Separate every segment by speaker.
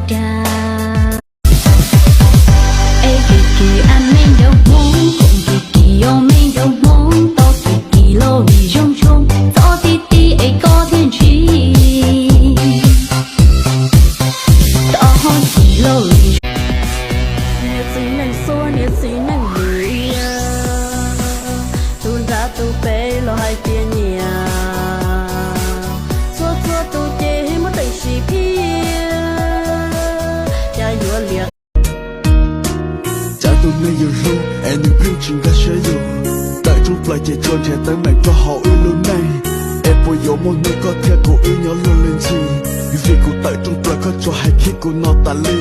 Speaker 1: đà. Ê kỳ kỳ anh men đâu muốn, cũng kỳ kỳ ô men đâu muốn, to kỳ kỳ lô vì rong rong, gió tí tí ấy có thiên trí. Tỏ kỳ lô vì nhiệt sĩ nâng xua nhiệt sĩ nâng lưỡi, tu ra tu bê lo hai tiền nhà.
Speaker 2: Tôi ngay giờ ru, em đừng biết chuyện đã sẽ dù. Tại trong fly chạy tròn trẻ tới mẹ cho họ yêu lâu nay. Em bây giờ mọi người có thể cô yêu nhỏ luôn lên gì. Vì cô tại trong fly có cho hai khi cô nó tà lê.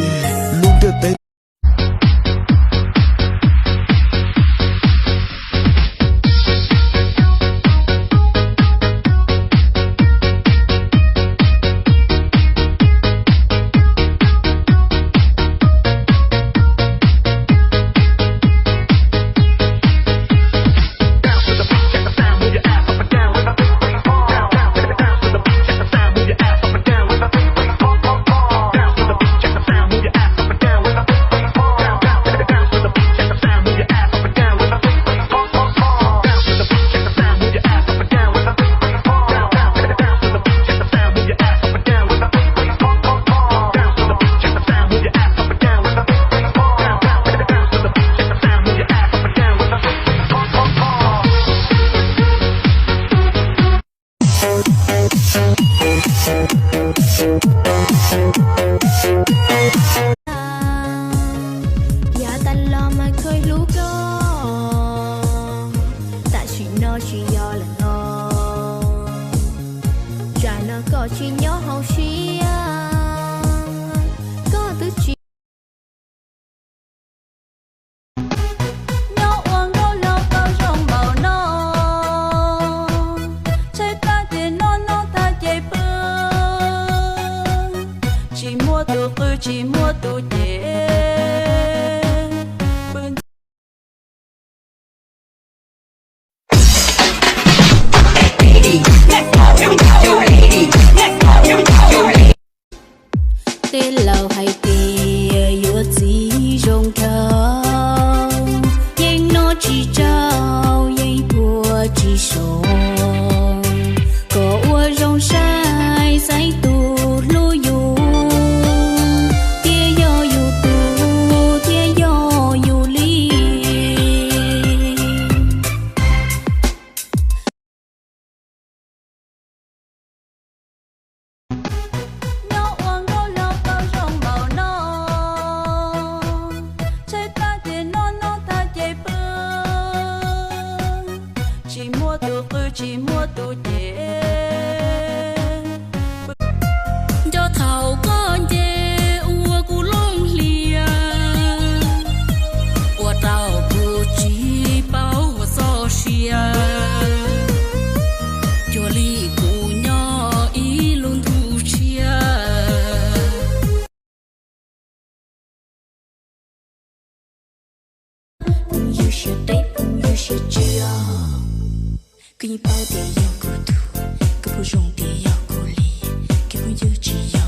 Speaker 2: Luôn đưa tay
Speaker 1: dạ ta lo mà khơi lú đó. Tại chuyện nó chỉ do là nó chả nó có chỉ nhớ hậu xí có thứ chuyện nhớ uống nó lâu tao trong bầu nó chơi ta tiền nó ta chạy bơ chỉ mua đồ chỉ mua đồ nhẹ. Tê lầu hay tê yếu gì rong thơ nhưng nó chỉ trao nhưng thua chỉ số có ua rong sai say tu lu yu tia yo yu tu tia yo yu li. Chỉ mua đồ nhẹ cho thầu con dê ua cu long lia ua tàu cu chỉ bao ua so xia cho li cu nhỏ ý luôn thu chia. You should date, you should chia. Cứ như bao tiền yêu cô thu, cứ vô rong tiền yêu cô li, cứ vô chỉ yêu.